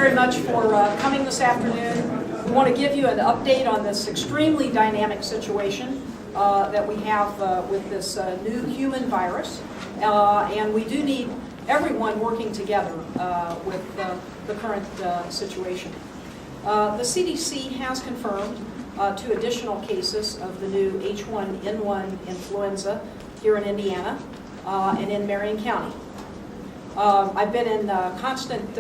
very much for coming this afternoon. We want to give you an update on this extremely dynamic situation that we have with this new human virus. And we do need everyone working together with the current situation. The CDC has confirmed 2 additional cases of the new H1N1 influenza here in Indiana and in Marion County. I've been in constant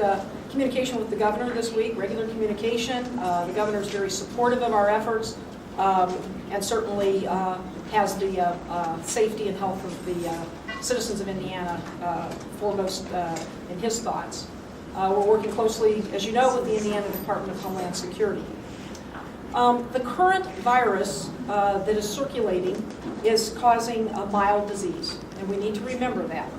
communication with the governor this week, regular communication. The governor is very supportive of our efforts and certainly has the safety and health of the citizens of Indiana foremost in his thoughts. We're working closely, as you know, with the Indiana Department of Homeland Security. The current virus that is circulating is causing a mild disease, and we need to remember that.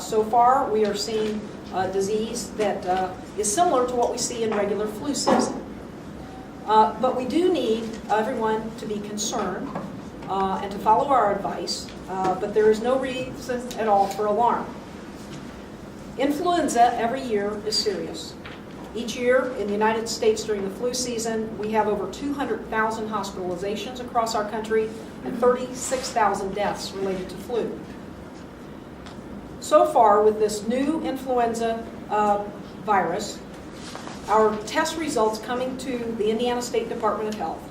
So far, we are seeing a disease that is similar to what we see in regular flu season. But we do need everyone to be concerned and to follow our advice, but there is no reason at all for alarm. Influenza every year is serious. Each year in the United States during the flu season, we have over 200,000 hospitalizations across our country and 36,000 deaths related to flu. So far, with this new influenza virus, our test results coming to the Indiana State Department of Health,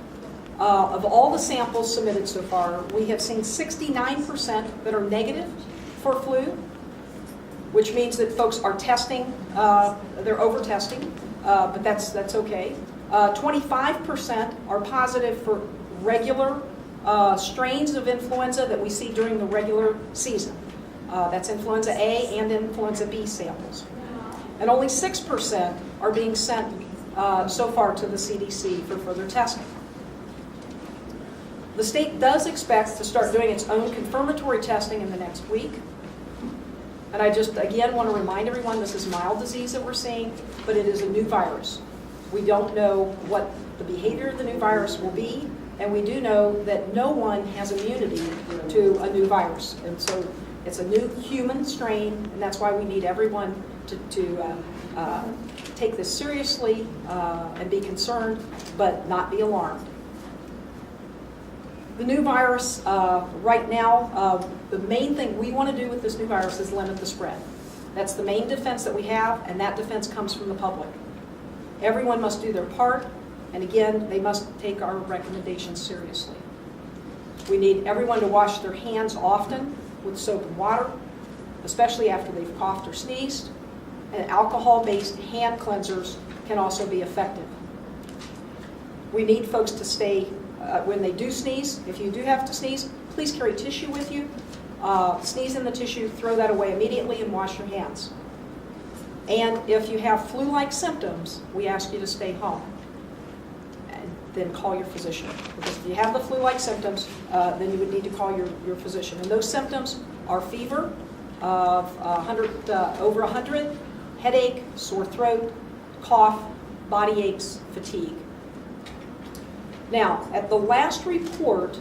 of all the samples submitted so far, we have seen 69% that are negative for flu, which means that folks are testing, they're over-testing, but that's okay. 25% are positive for regular strains of influenza that we see during the regular season. That's influenza A and influenza B samples. And only 6% are being sent so far to the CDC for further testing. The state does expect to start doing its own confirmatory testing in the next week. And I just, again, want to remind everyone this is mild disease that we're seeing, but it is a new virus. We don't know what the behavior of the new virus will be, and we do know that no one has immunity to a new virus. And so it's a new human strain, and that's why we need everyone to take this seriously and be concerned, but not be alarmed. The new virus, right now, the main thing we want to do with this new virus is limit the spread. That's the main defense that we have, and that defense comes from the public. Everyone must do their part, and again, they must take our recommendations seriously. We need everyone to wash their hands often with soap and water, especially after they've coughed or sneezed, and alcohol-based hand cleansers can also be effective. We need folks to stay, when they do sneeze, if you do have to sneeze, please carry tissue with you. Sneeze in the tissue, throw that away immediately, and wash your hands. And if you have flu-like symptoms, we ask you to stay home. And then call your physician. Because if you have the flu-like symptoms, then you would need to call your physician. And those symptoms are fever of over 100, headache, sore throat, cough, body aches, fatigue. Now, at the last report,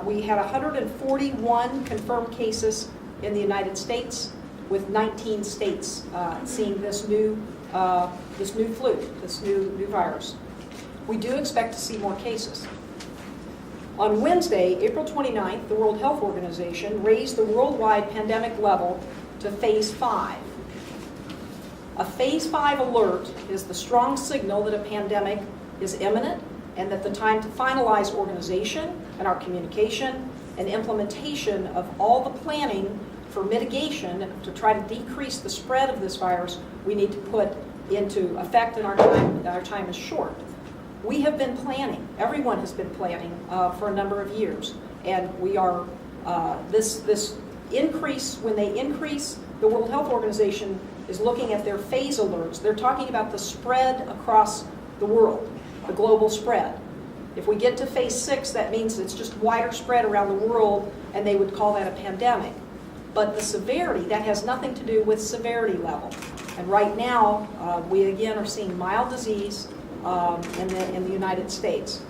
we had 141 confirmed cases in the United States, with 19 states seeing this new flu, this new virus. We do expect to see more cases. On Wednesday, April 29th, the World Health Organization raised the worldwide pandemic level to Phase 5. A Phase 5 alert is the strong signal that a pandemic is imminent and that the time to finalize organization and our communication and implementation of all the planning for mitigation to try to decrease the spread of this virus, we need to put into effect, and our time is short. We have been planning, everyone has been planning for a number of years, and we are, this increase, when they increase, the World Health Organization is looking at their phase alerts. They're talking about the spread across the world, the global spread. If we get to phase 6, that means it's just wider spread around the world, and they would call that a pandemic. But the severity, that has nothing to do with severity level. And right now, we again are seeing mild disease in the United States.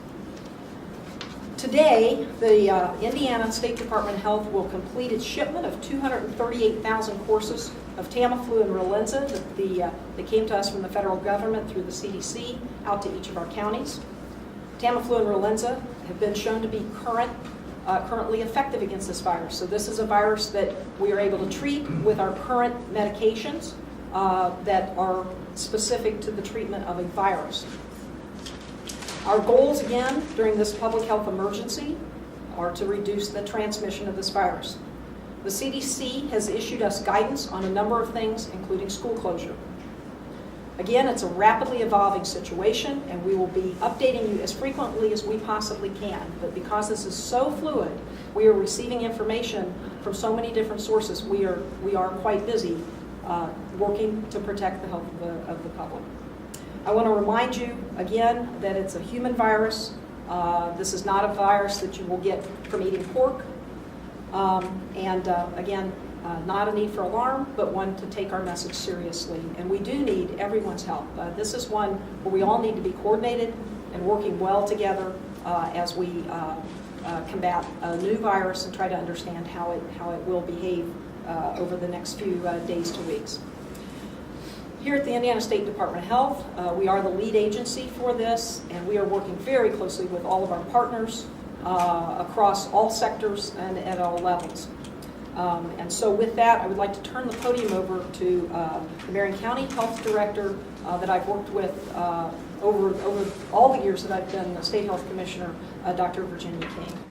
Today, the Indiana State Department of Health will complete its shipment of 238,000 courses of Tamiflu and Relenza that came to us from the federal government through the CDC out to each of our counties. Tamiflu and Relenza have been shown to be currently effective against this virus. So this is a virus that we are able to treat with our current medications that are specific to the treatment of a virus. Our goals, again, during this public health emergency are to reduce the transmission of this virus. The CDC has issued us guidance on a number of things, including school closure. Again, it's a rapidly evolving situation, and we will be updating you as frequently as we possibly can. But because this is so fluid, we are receiving information from so many different sources, we are quite busy working to protect the health of the public. I want to remind you, again, that it's a human virus. This is not a virus that you will get from eating pork. Again, not a need for alarm, but one to take our message seriously. And we do need everyone's help. This is one where we all need to be coordinated and working well together as we combat a new virus and try to understand how it will behave over the next few days to weeks. Here at the Indiana State Department of Health, we are the lead agency for this, and we are working very closely with all of our partners across all sectors and at all levels. And so with that, I would like to turn the podium over to the Marion County Health Director that I've worked with over all the years that I've been the State Health Commissioner, Dr. Virginia King.